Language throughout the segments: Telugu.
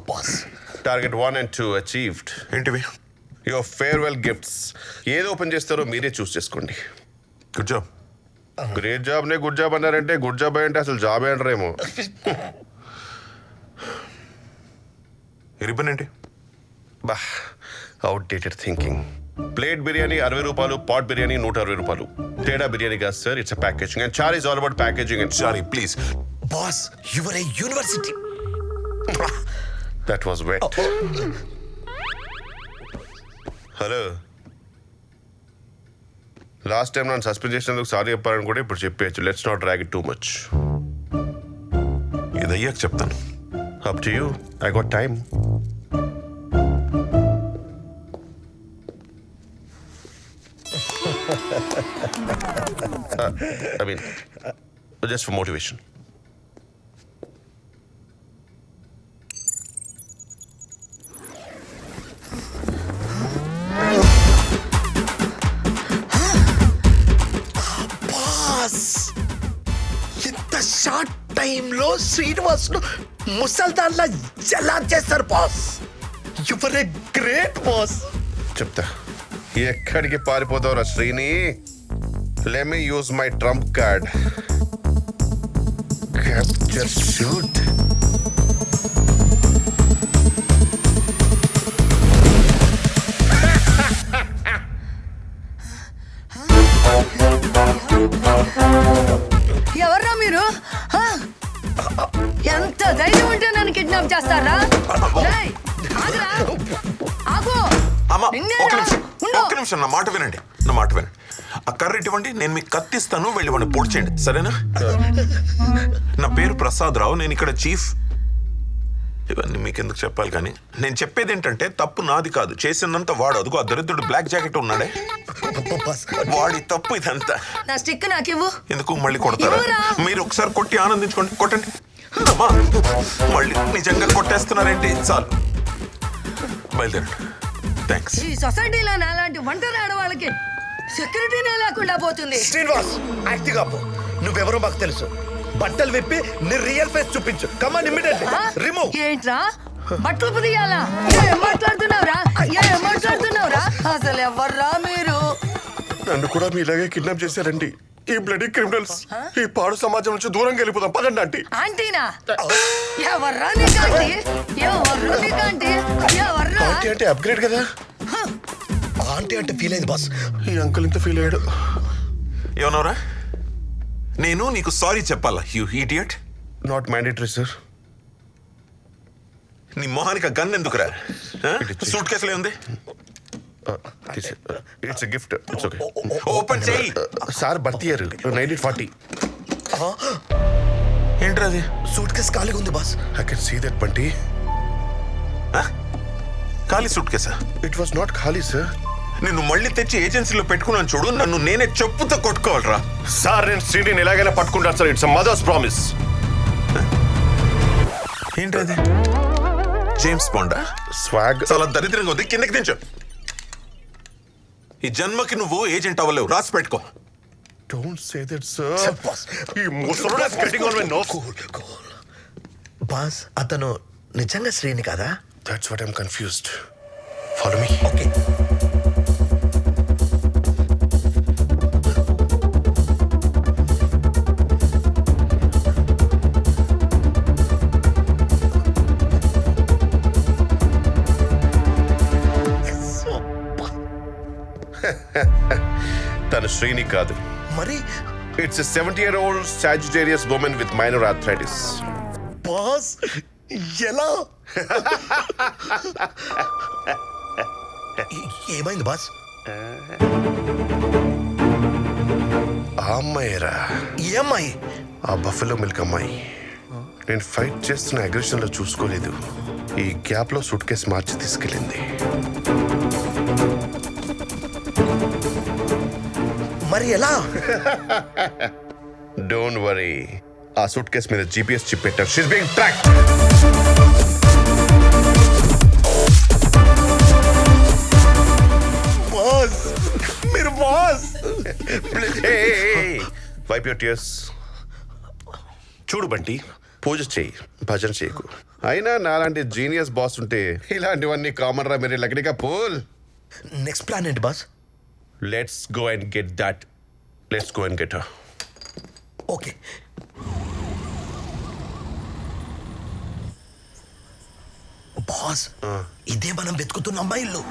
Boss target 1 and 2 achieved. ఏంటివి? Your farewell gifts. ఏది ఓపెన్ చేస్తారో మీరే చూస్ చేసుకోండి. Good job. గ్రేట్ జాబ్ నే గుడ్ జాబ్ అన్నారంటే గుడ్ జాబ్ అంటే అసలు జాబ్ అంటారేమో. రిబ్బన్ ఏంటి? బా అవుట్డేటెడ్ థింకింగ్. ప్లేట్ బిర్యానీ 60 రూపాయలు, పాట్ బిర్యానీ 160 రూపాయలు. తేడా బిర్యానీ కాదు సార్, ఇట్స్ ప్యాకేజింగ్ అండ్ చార్ is all about packaging and sorry please. Boss you're a university. That was wet. Hello, last time నన్ను సస్పెండ్ చేసినందుకు సారీ చెప్పారని కూడా ఇప్పుడు చెప్పేయచ్చు. Let's not drag it too much. ఇది అయ్యాక చెప్తాను. Up to you, I got time. I mean, just for motivation. Boss ఇంత షార్ట్ టైంలో శ్రీనివాస్ ను ముసల్దాన్లా ఎలా చేస్తారు boss? You're a great boss. చెప్తా. ఎక్కడికి పారిపోతావురా Srini? Let me use my trump card. Capture shoot. ఎవర్రా మీరు? ఎంత ధైర్యం ఉంటే నన్ను కిడ్నాప్ చేస్తారా? ఏయ్, ఆగురా, ఆగు. అమ్మా నిన్నేరా? ఒక్క నిమిషం నా మాట వినండి. ఆ కర్ర ఇటువంటి నేను మీకు కత్తిస్తాను, వెళ్ళి వాడిని పొడి చేయండి సరేనా? నా పేరు ప్రసాద్ రావు, నేను ఇక్కడ చీఫ్. ఇవన్నీ మీకు ఎందుకు చెప్పాలి కానీ నేను చెప్పేది ఏంటంటే తప్పు నాది కాదు, చేసినంత వాడు. అదుగో ఆ దరిద్రుడు బ్లాక్ జాకెట్ ఉన్నాడే, వాడి తప్పు ఇదంతా. నా స్టిక్ నాకివ్వు. ఎందుకు మళ్ళీ కొడతారా? మీరు ఒకసారి కొట్టి ఆనందించుకోండి, కొట్టండి. అమ్మా మళ్ళీ నిజంగా కొట్టేస్తున్నారేంటి? చాలు బయలుదేరండి. థ్యాంక్స్. ఈ సొసైటీలో నాలాంటి ఒంటరి ఆడవాళ్ళకి సెక్యూరిటీనే లేకుండా పోతుంది. శ్రీనివాస్ యాక్టింగ్ ఆపు. నువ్వెవరో మాకు తెలుసు. బట్టలు విప్పి నీ రియల్ ఫేస్ చూపించు. కమాన్ ఇమిడియట్లీ రిమూవ్. ఏంట్రా బట్టలు పుదియాలా? ఏం మాట్లాడుతున్నావురా? అసలు ఎవర్రా మీరు? నన్ను కూడా మీలాగే కిడ్నాప్ చేశారండి ఈ బ్లడీ క్రిమినల్స్. ఈ పాడు సమాజం నుంచి దూరంగా వెళ్ళిపోదాం పదండి ఆంటీ. ఆంటీనా? ఎవర్రా నీకాంటీ? ఎవర్రు నీకాంటీ? ఎవర్రా? ఆంటీ అంటే అప్గ్రేడ్ కదా. ఆంటీ అంటే ఫీల్ అయింది బాస్. ఈ అంకుల్ ఇంత ఫీల్ అయ్యాడు. ఏమన్నావురా? నేను నీకు సారీ చెప్పాలా you idiot? Not mandatory sir. నీ మొహానికి గన్ ఎందుకురా? సూట్ కేసులో ఉంది, it's a gift. It's okay. Open చేయి. Sir birth year 1940. ఏంట్రా అది? సూట్ కేసు ఖాళీగా ఉంది boss. I can see that Bunty. ఖాళీ సూట్ కేసా? ఇట్ వాస్ నాట్ ఖాళీ సార్. నిన్ను మళ్ళీ తెచ్చి ఏజెన్సీలో పెట్టుకున్నాను చూడు, నన్ను నేనే చెప్పుతో కొట్టుకోవాలరా. సార్ నేను శ్రీని ఎలాగైనా పట్టుకుంటాను సార్. It's mother's promise. ఏంటది? జేమ్స్ బాండా? స్వాగ్. చాలా దరిద్రంగా ఉంది, కిందకి దించు. ఈ జన్మకి నువ్వు ఏజెంట్ అవ్వలేవు, రాసి పెట్టుకో. Don't say that sir. ఈ ముసలోడు is getting on my nerves. Boss అతను నిజంగా శ్రీని కదా? That's what I'm confused. Follow me. Okay. తను శ్రీని కాదు. మరి it's 70-year-old Sagittarius woman with minor arthritis. Boss ఎలా? ఏమైంది బాస్? ఆ అమ్మాయిరా. ఈ అమ్మాయి? ఆ బఫెలో మిల్క్ అమ్మాయి. నేను ఫైట్ చేస్తున్న అగ్రెషన్ లో చూసుకోలేదు. ఈ గ్యాప్ లో సూట్ కేసు మార్చి తీసుకెళ్ళింది. మరి ఎలా? డోంట్ వరీ, ఆ సూట్ కేసు మీద GPS చిప్ పెట్టారు. She's being tracked. బాస్ మీరు boss. Hey, wipe your tears. చూడు బంటి, పూజ చేయి, భజన చేయకు. అయినా నాలాంటి జీనియస్ బాస్ ఉంటే ఇలాంటివన్నీ కామన్ రా. మీరు లగ్నిగా పూల్. నెక్స్ట్ ప్లాన్ ఏంటి boss? Let's go and get that. Let's go and get her. Okay. Boss, ఇదే మనం వెతుకుతున్న అమ్మాయిలు.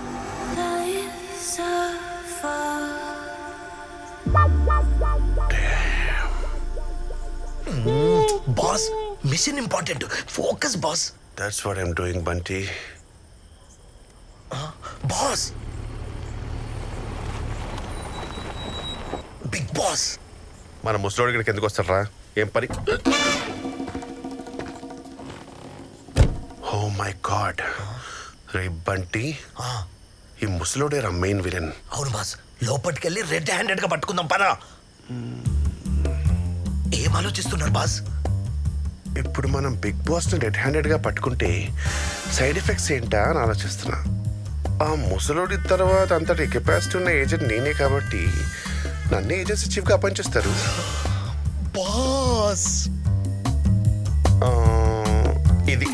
Boss, mission important. Focus boss. That's what I'm doing Bunty. Boss, big boss. మన ముసలోడి ఇక్కడికి ఎందుకు వస్తారా? ఏం పని? ఓ మై గాడ్, రే బంటి, ఈ ముసలోడే రా మెయిన్ విలన్. అవును బాస్, లోపలికెళ్ళి రెడ్ హ్యాండెడ్ గా పట్టుకుందాం పనా. ఏం ఆలోచిస్తున్నారు బాస్? ఇప్పుడు మనం బిగ్ బాస్ ని రెడ్ హ్యాండెడ్ గా పట్టుకుంటే సైడ్ ఎఫెక్ట్స్ ఏంటా అని ఆలోచిస్తున్నా. ఆ ముసలోడి తర్వాత అంతటి కెపాసిటీ ఉన్న ఏజెంట్ నేనే కాబట్టి నన్నే ఏజెన్సీ చీఫ్ గా అపాయింట్ చేస్తారు. బాస్, ఇది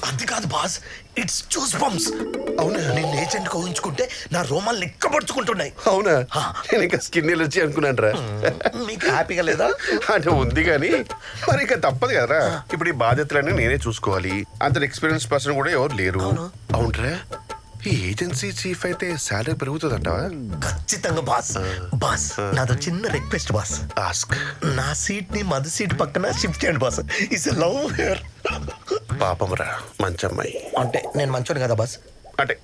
అది కాదు బాస్, ఇట్స్ చూస్ బంప్స్. అవునా? నేను ఏజెంట్ గా ఊహించుకుంటే నా రోమాలు లెక్కపరుచుకుంటున్నాయి. అవునా? నేను ఇంకా స్కిన్ ఎలర్జీ అనుకున్నాను రా. మీకు హ్యాపీగా లేదా? అంటే ఉంది కానీ మరి ఇంకా తప్పదు కదా. ఇప్పుడు ఈ బాధ్యతలన్నీ నేనే చూసుకోవాలి. అంత ఎక్స్పీరియన్స్ పర్సన్ కూడా ఎవరు లేరు. అవునరా, ఈ ఏజెన్సీ చీఫ్ అయితే శాలరీ పెరుగుతుందంటావా? ఖచ్చితంగా బాస్. బాస్, నాదో చిన్న రిక్వెస్ట్ బాస్. ఆస్క్. నా సీట్ ని మధు సీట్ పక్కన షిఫ్ట్ చేయండి బాస్. It's love here. పాపం రా, మంచి అమ్మాయి. అంటే నేను మంచోడు కదా బాస్? అంటే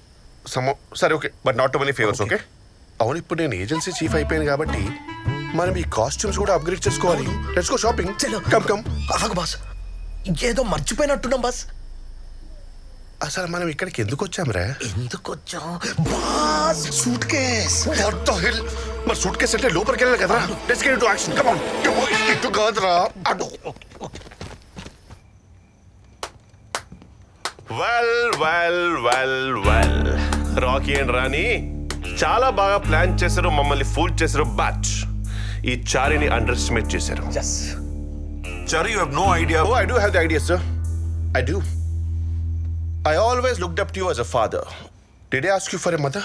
సరే okay, but not to many favours. Okay. అవును, ఇప్పుడు నేను ఏజెన్సీ చీఫ్ అయిపోయాను కాబట్టి మనం ఈ కాస్ట్యూమ్స్ కూడా అప్గ్రేడ్ చేసుకోవాలి. Let's go shopping. కమ్. ఆగు బాస్, ఏదో మర్చిపోయినట్టున్నాం బాస్. అసలు మనం ఇక్కడికి ఎందుకు వచ్చాంరా? ఎందుకు వచ్చాం boss? Suit case. What the hell? మరి సూట్ కేసు అంటే లోపలికి వెళ్ళాలి కదా. Let's get into action. Come on. ఇటు కాదురా, అటు. వెల్ రాకీ అండ్ రాణి చాలా బాగా ప్లాన్ చేశారు, మమ్మల్ని ఫూల్ చేశారు. బట్ ఈ చారిని అండర్ ఎస్టిమేట్ చేశారు. Yes. Chari, you have no idea. Oh, I do have the idea, sir. I do. I always looked up to you as a father. Did I ask you for a mother?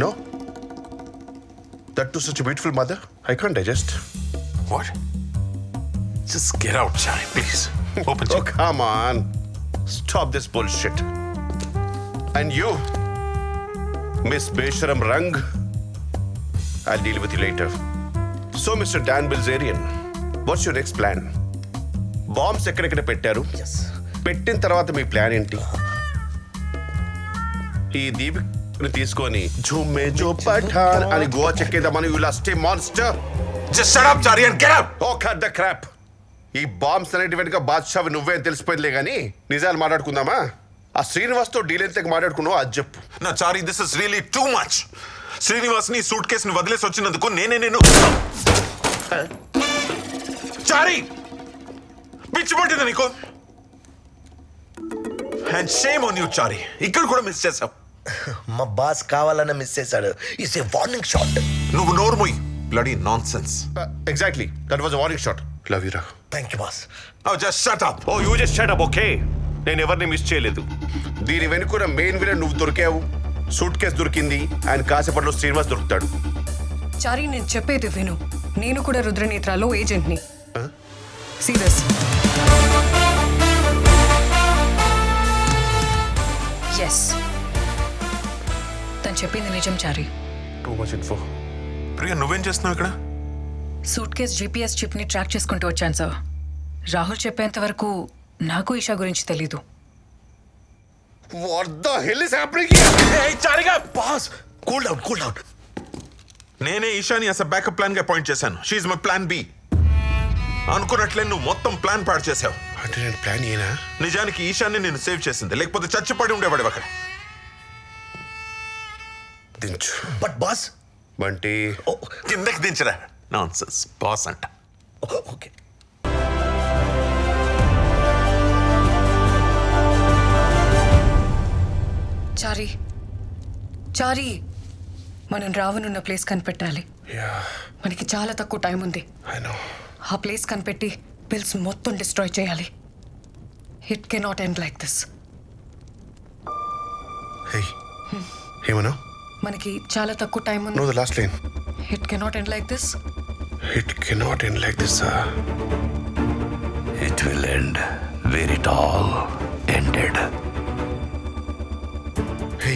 No? That too such a beautiful mother? I can't digest. What? Just get out, Chari, please. Open Oh, come on. Stop this bullshit. And you, Miss Besharam Rang, I'll deal with you later. So, Mr. Dan Bilzerian, what's your next plan? Bombs ఎక్కడెక్కడ పెట్టారు? Yes. పెట్టిన తర్వాత మీ ప్లాన్ ఏంటి? ఈ దీపిని తీసుకొని జుమ్మే జో పఠాన్ అని గోవా చెక్కేద్దామని you lost monster. Just shut up, Chari, and get out! Oh cut the crap. ఈ బాంబ్స్ అనేటి వెనుక బాద్షావి నువ్వే అని తెలిసిపోయిందిలే కానీ నిజాలు మాట్లాడుకుందామా? ఆ శ్రీనివాస్తో డీల్ ఎంతకు మాట్లాడుకున్నావు అది చెప్పు. నా Chari, this is really too much. శ్రీనివాస్ని సూట్ కేసుని వదిలేసి వచ్చినందుకు నేను చారి, పిచ్చిపట్టిందా నీకు? And shame on you Chari, ఇక్కడ కూడా మిస్ చేసావు. మా బాస్ కావాలన్న మిస్ చేశాడు. It's a warning shot. నువ్వు నోరు మూయి. Bloody nonsense. Exactly, that was a warning shot. Love you రా. Thank you boss. Oh, just shut up. Oh you just shut up. Okay, నేను ఎవరిని మిస్ చేయలేదు. దీని వెనుకున్న మెయిన్ విలన్ నువ్వు దొరికావు. సూట్ కేసు దొరికింది, ఆయన కాసేపట్లో శ్రీనివాస్ దొరుకుతాడు. చారి, నేను చెప్పేది విను. నేను కూడా రుద్రనేత్రాలో ఏజెంట్ని. సీరియస్. ఎస్, తను చెప్పింది నిజం Chari. Too much info. Priya, నువ్వేం చేస్తున్నావు ఇక్కడ? సూట్ కేస్ జీపీఎస్ చిప్ని ట్రాక్ చేసుకుంటూ వచ్చాను సార్. రాహుల్ చెప్పేంత వరకు నాకు ఈషా గురించి తెలీదు. What the hell is happening here? చారిగా, boss, cool down, cool down. నేనే ఈశాని అసలు బ్యాకప్ ప్లాన్ గా అపాయింట్ చేశాను. She's my plan B. అనుకున్నట్లే నువ్వు మొత్తం ప్లాన్ పాడు చేసావు. అంటే నేను ప్లాన్ ఏనా? నిజానికి ఈశాన్ని నేను సేవ్ చేసింది, లేకపోతే చచ్చిపడి ఉండేవాడు అక్కడ. దించు. But boss. బంటి, కిందకి దించరా. నాన్సెన్స్, బాస్ అంట. ఓకే. చారి, చారి, మనం రావనున్న ప్లేస్ కనిపెట్టాలి. యా మనకి చాలా తక్కువ టైం ఉంది. I know. ఆ ప్లేస్ కనిపెట్టి బిల్స్ మొత్తం డిస్ట్రాయ్ చేయాలి. It cannot end like this. Hey ఏమన్నా మనకి చాలా తక్కువ టైం ఉంది. No the last line. It cannot end like this. It cannot end like this. It will end where it all ended. Hey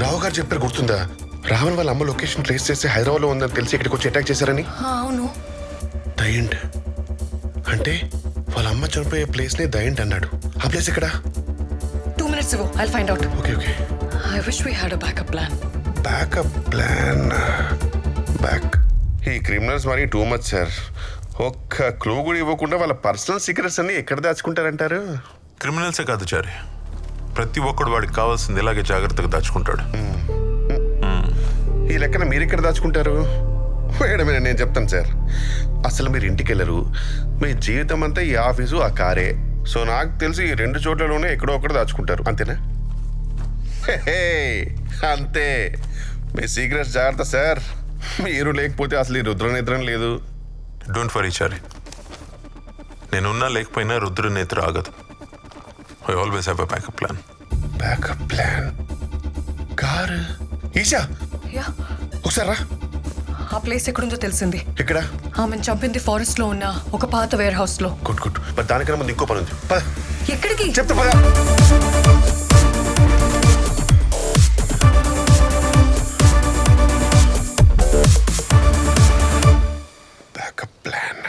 Rao garu చెప్పారు గుర్తుందా? రావణ్ వాళ్ళ అమ్మ లొకేషన్ ట్రేస్ చేసి హైదరాబాద్లో ఉందని తెలిసి ఇక్కడికి వచ్చి అటాక్ చేశారని. అవును. ద ఎండ్ అంటే వాళ్ళ అమ్మ చనిపోయే ప్లేస్ నే ద ఎండ్ అన్నాడు. ఆ ప్లేస్ ఎక్కడ? 2 minutes ago. I'll find out. Okay okay. I wish we had a backup plan. Backup plan. ఈ క్రిమినల్స్ మరీ టూ మచ్ సార్. ఒక్క క్లూ కూడా ఇవ్వకుండా వాళ్ళ పర్సనల్ సీక్రెట్స్ అన్ని ఎక్కడ దాచుకుంటారంటారు? క్రిమినల్సే కాదు చారి, ప్రతి ఒక్కడు వాడికి కావాల్సింది ఇలాగే జాగ్రత్తగా దాచుకుంటాడు. ఈ లెక్కన మీరు ఎక్కడ దాచుకుంటారు? వేయడమే నేను చెప్తాను సార్. అసలు మీరు ఇంటికి వెళ్ళరు, మీ జీవితం అంతా ఈ ఆఫీసు ఆ కారే. సో నాకు తెలిసి ఈ 2 చోట్లలోనే ఎక్కడో ఒకటి దాచుకుంటారు, అంతేనా? హే, అంతే. మీ సీక్రెట్స్ జాగ్రత్త సార్. మీరు లేకపోతే అసలు ఈ రుద్రనేత్రం లేదు. డోంట్ వరీ చారి, నేనున్నా లేకపోయినా రుద్రనేత్ర ఆగదు. I always have a backup plan. Backup plan. కారు. ఈషా యా, ఒకసారి రా. ఆ ప్లేస్ ఎక్కడుందో తెలిసింది. ఇక్కడ ఆమెను చంపింది ఫారెస్ట్ లో ఉన్న ఒక పాత వేర్ హౌస్ లో. గుడ్. మరి దానికన్నా ముందు ఇంకో పని ఉంది. పద ఎక్కడికి? చెప్తా పద. Backup plan.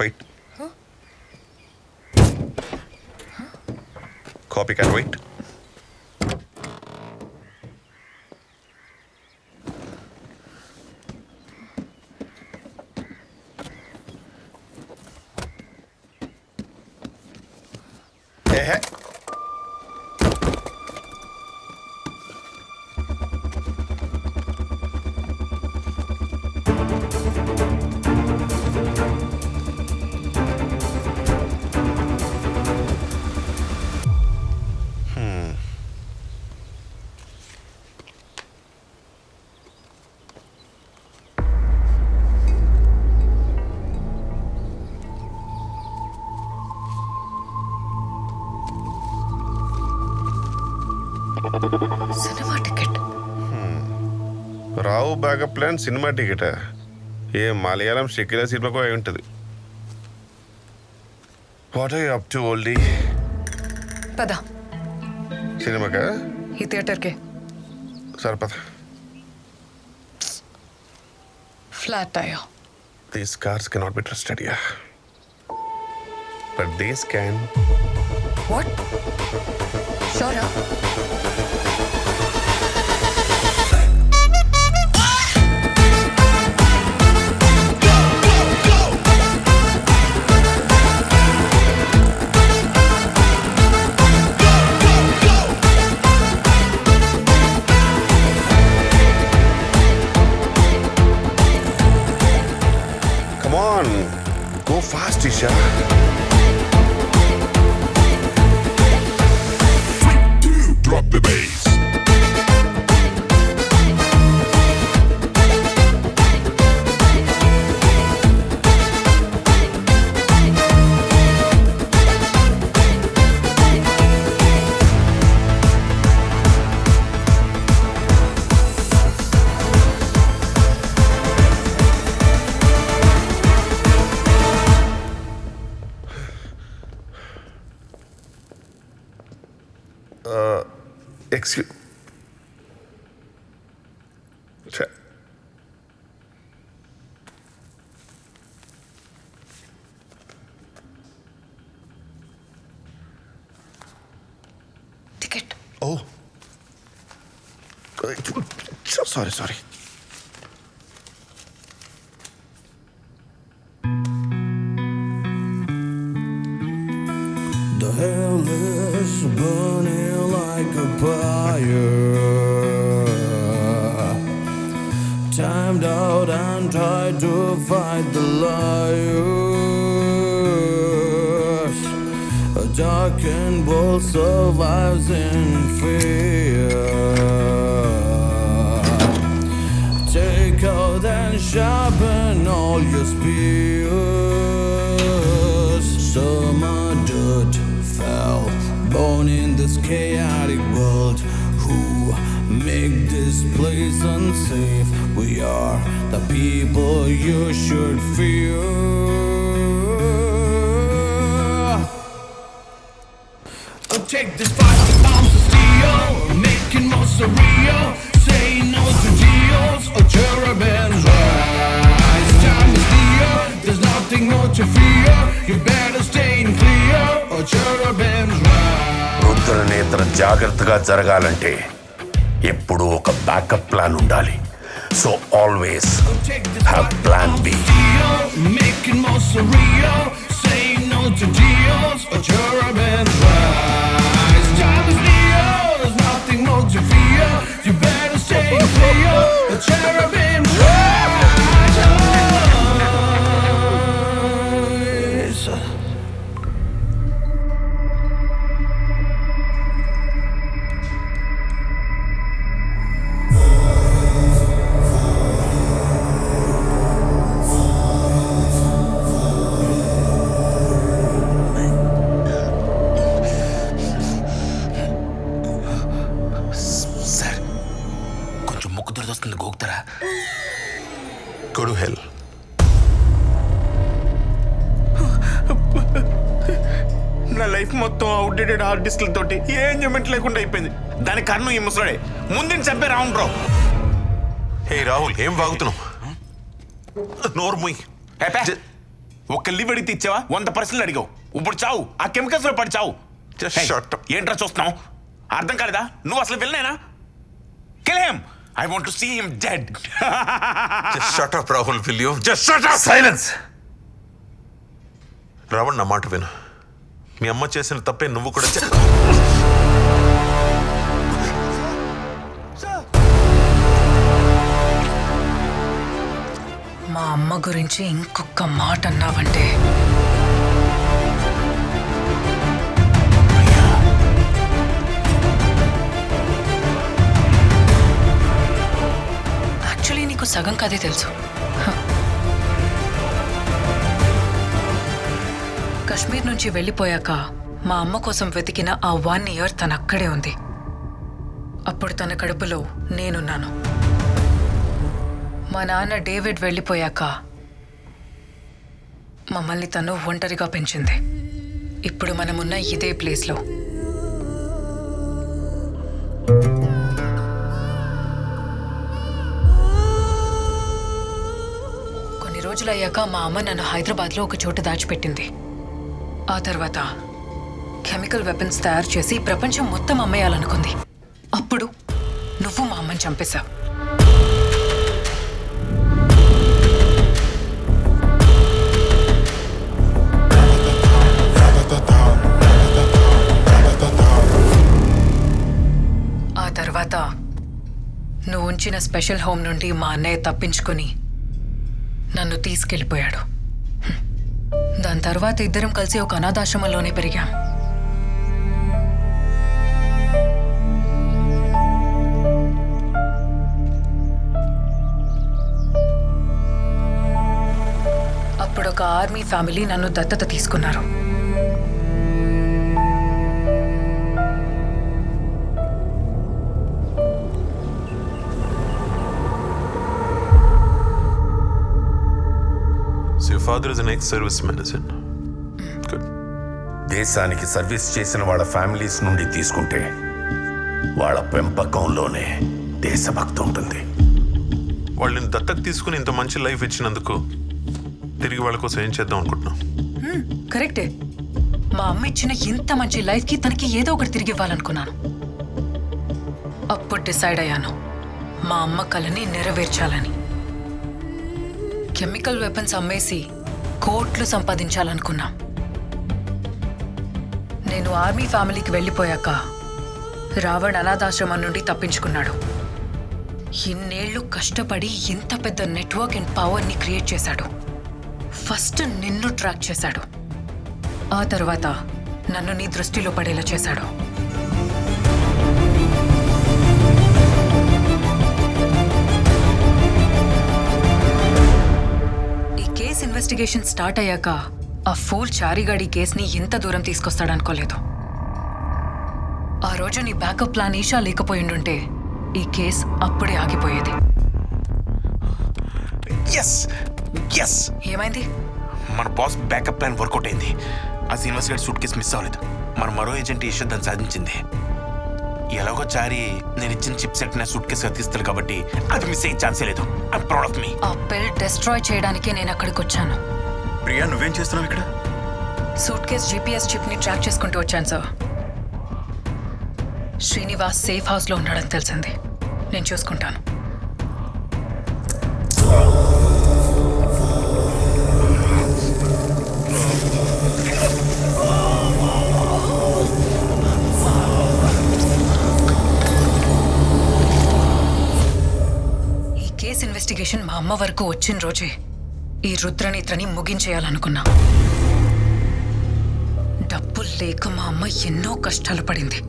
Wait. Coffee can wait. Cinema ticket. Rao backup plan cinema టికెటా? ఏ మలయాళం షకిలా సినిమాకు అయి ఉంటుంది. What are you up to oldie? పద. సినిమాకా? ఈ థియేటర్కే. సరే పద. Flat tyre. These cars cannot be trusted, yeah. But these can. What? Sure. Come on, go fast, Isha. Drop the bass. Excuse. Ticket. Oh. Sorry. The hell is burning like a fire. Timed out and tried to fight the liars. A darkened world survives in fear. Take out and sharpen all your spears. Summer dirt fell, born in this chaotic world. Who make this place unsafe? We are the people you should fear. Take this 5 pounds of steel, making more surreal. Say no to deals or cherubins rise. Time is near, there's nothing more to fear. You better stay clear or cherubins rise. Rudranetra జాగ్రత్తగా జరగాలంటే ఎప్పుడూ ఒక బ్యాకప్ ప్లాన్ ఉండాలి. So always have plan B. Making more surreal. Say no to deals or cherubins rise. Time is near, there's nothing more to fear. You better stay clear or cherubins rise. Sir కొంచెం ముక్కు దురదొస్తుంది, గోకుతారా? Go to hell. నా లైఫ్ మొత్తం అవుట్డేటెడ్ హార్డ్ డిస్క్ల తోటి ఏ ఎంజాయ్మెంట్ లేకుండా అయిపోయింది. దానికి కారణం ఈ ముసలాడే. ముందు చంపే రావుండ్ రావు. హే రాహుల్, ఏం వాగుతున్నావు? నోరు ముయ్. ఒక్క లివ్ అడిగితే ఇచ్చావా? 100% అడిగావు. ఇప్పుడు చావు. ఆ కెమికల్స్ లో పడి చావు. Just shut up. ఏంట్రా చూస్తున్నావు? అర్థం కాలేదా? నువ్వు అసలు వెళ్ళనేనా? Kill him. I want to see him dead. Just shut up, Rahul, will you? Just shut up! Silence. Ravan, నా మాట విను. మీ అమ్మ చేసిన తప్పే నువ్వు కూడా మా అమ్మ గురించి ఇంకొక మాట అన్నావంటే యాక్చువల్లీ నీకు సగం కదే తెలుసు. కశ్మీర్ నుంచి వెళ్ళిపోయాక మా అమ్మ కోసం వెతికిన ఆ 1 year తను అక్కడే ఉంది. అప్పుడు తన కడుపులో నేనున్నాను. మా నాన్న డేవిడ్ వెళ్ళిపోయాక మమ్మల్ని తను ఒంటరిగా పెంచింది. ఇప్పుడు మనమున్న ఇదే ప్లేస్లో. కొన్ని రోజులయ్యాక మా అమ్మ నన్ను హైదరాబాద్లో ఒక చోట దాచిపెట్టింది. ఆ తర్వాత కెమికల్ వెపన్స్ తయారు చేసి ప్రపంచం మొత్తం అమ్మేయాలనుకుంది. అప్పుడు నువ్వు మా అమ్మని చంపేశావు. ఆ తర్వాత నువ్వు ఉంచిన స్పెషల్ హోమ్ నుండి మా అన్నయ్య తప్పించుకొని నన్ను తీసుకెళ్ళిపోయాడు. దాని తర్వాత ఇద్దరం కలిసి ఒక అనాథాశ్రమంలోనే పెరిగాం. అప్పుడు ఒక ఆర్మీ ఫ్యామిలీ నన్ను దత్తత తీసుకున్నారు. So your father is an ex-serviceman, is it? Good. దేశానికి సర్వీస్ చేసిన వాళ్ళ ఫ్యామిలీస్ నుండి తీసుకుంటే వాళ్ళ పెంపకంలోనే దేశభక్తి ఉంటుంది. వాళ్ళని దత్తత తీసుకుని ఇంత మంచి లైఫ్ ఇచ్చినందుకు తిరిగి వాళ్ళ కోసం ఏం చేద్దాం అనుకుంటున్నాం? కరెక్టే. మా అమ్మ ఇచ్చిన ఇంత మంచి లైఫ్కి తనకి ఏదో ఒకటి తిరిగి ఇవ్వాలనుకున్నాను. అప్పుడు డిసైడ్ అయ్యాను మా అమ్మ కలని నెరవేర్చాలని. కెమికల్ వెపన్స్ అమ్మేసి కోట్లు సంపాదించాలనుకున్నా. నేను ఆర్మీ ఫ్యామిలీకి వెళ్ళిపోయాక రావణ్ అనాథాశ్రమం నుండి తప్పించుకున్నాడు. ఇన్నేళ్లు కష్టపడి ఇంత పెద్ద నెట్వర్క్ అండ్ పవర్ని క్రియేట్ చేశాడు. ఫస్ట్ నిన్ను ట్రాక్ చేశాడు. ఆ తర్వాత నన్ను నీ దృష్టిలో పడేలా చేశాడు. ఇన్వెస్టిగేషన్ స్టార్ట్ అయ్యాక ఆ ఫూల్ చారిగాడి కేసుని ఎంత దూరం తీసుకొస్తాడనుకోలేదు. ఆ రోజు నీ బ్యాకప్ ప్లాన్ ఈషా లేకపోయిండుంటే ఈ కేస్ అప్పుడే ఆగిపోయేది. ఎస్ ఎస్ ఏమైంది? మన బాస్ బ్యాకప్ ప్లాన్ వర్కౌట్ అయింది. ఆ శ్రీనివాస్ గారి సూట్ కేసు మిస్ అవ్వలేదు. మన మరో ఏజెంట్ ఈషా దాన్ని సాధించింది. ఎలాగో చారి నేను ఇచ్చిన చిప్ సెట్ నా సూట్ కేసు తీస్తాను కాబట్టి అది మిస్ అయ్యే ఛాన్సే లేదు. ఐ ప్రౌడ్ ఆఫ్ మీ. ఆ పిల్ డిస్ట్రాయ్ చేయడానికే నేను అక్కడికి వచ్చాను. ప్రియా నువ్వేం చేస్తున్నావు ఇక్కడ? సూట్ కేస్ జీపీఎస్ చిప్ ని ట్రాక్ చేసుకుంటూ వచ్చాను సార్. శ్రీనివాస్ సేఫ్ హౌస్ లో ఉన్నాడని తెలిసింది. నేను చూసుకుంటాను. ఈ కేసు ఇన్వెస్టిగేషన్ మా అమ్మ వరకు వచ్చిన రోజే ఈ రుద్రనేత్రని ముగించేయాలనుకున్నా. డబ్బులు లేక మా అమ్మ ఎన్నో కష్టాలు పడింది.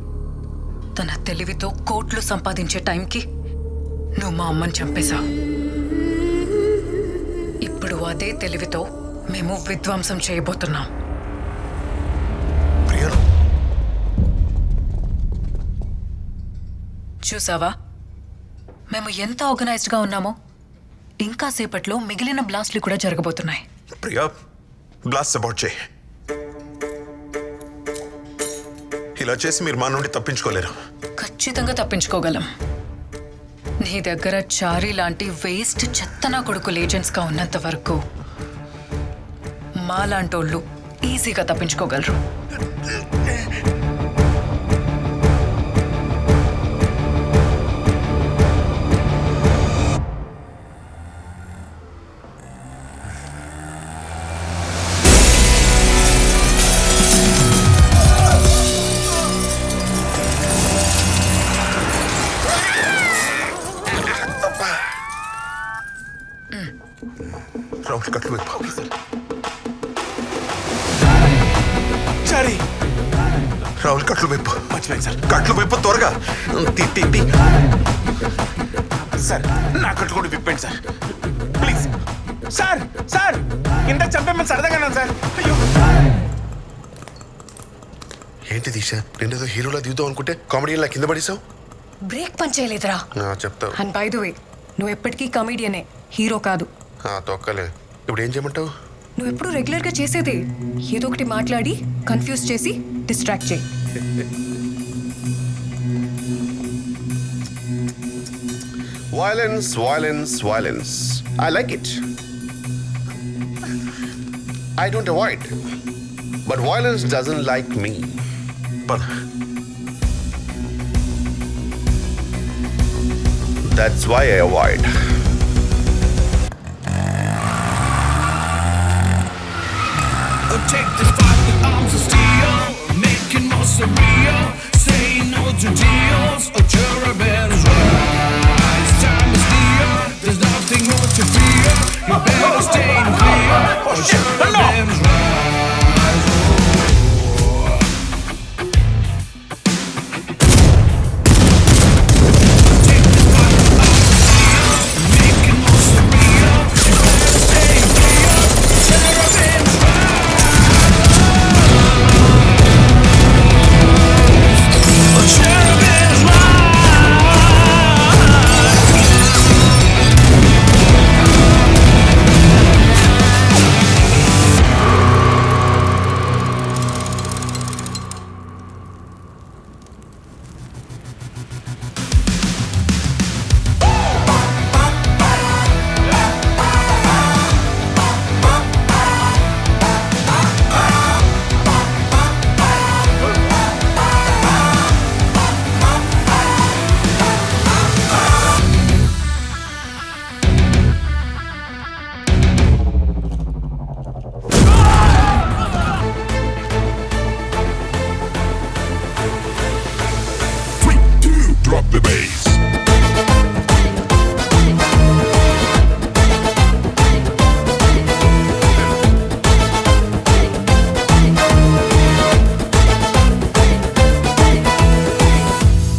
తన తెలివితో కోట్లు సంపాదించే టైంకి నువ్వు మా అమ్మని చంపేశావు. ఇప్పుడు అదే తెలివితో మేము విధ్వంసం చేయబోతున్నాం. చూసావా మేము ఎంత ఆర్గనైజ్డ్గా ఉన్నామో? ఇంకా సేపట్లో మిగిలిన బ్లాస్ట్లు కూడా జరగబోతున్నాయి. ప్రియా బ్లాస్ట్ అబౌట్ చేయి. ఇలా చేసి మీరు మా నుండి తప్పించుకోలేరు. ఖచ్చితంగా తప్పించుకోగలం. నీ దగ్గర చారీ లాంటి వేస్ట్ చెత్తనా కొడుకులు ఏజెంట్స్గా ఉన్నంత వరకు మాలాంటోళ్ళు ఈజీగా తప్పించుకోగలరు. రావుల్ కట్లు వైపు. చారి రావుల్ కట్లు వైపు. మర్చిపోయింది సార్. కట్లు వైపు త్వరగా. సార్ నా కట్లు కూడా విప్పండి సార్ ప్లీజ్. సార్ సార్ ఇంత చంపేమని సరదాగా సార్. అయ్యో ఏంటి దీక్ష, నేనేదో హీరోలా దిగుతావు అనుకుంటే కామెడీలా కింద పడేసావు. బ్రేక్ పని చేయలేదురా. చెప్తావు. అండ్ బై ద వే నువ్వు ఎప్పటికీ కమీడియనే, హీరో కాదు. తొక్కలే. ఇప్పుడు ఏం చేయమంటావు? నువ్వు ఎప్పుడు రెగ్యులర్ గా చేసేది ఏదో ఒకటి మాట్లాడి కన్ఫ్యూజ్ చేసి డిస్ట్రాక్ట్ చేయి. Violence, violence, violence. I like it. I don't avoid. But violence doesn't like me. పద. That's why I avoid. Take this fight with arms of steel, making more surreal. Say no to deals or cherubins rise. Time is near, there's nothing more to fear. You better stay clear or cherubins rise.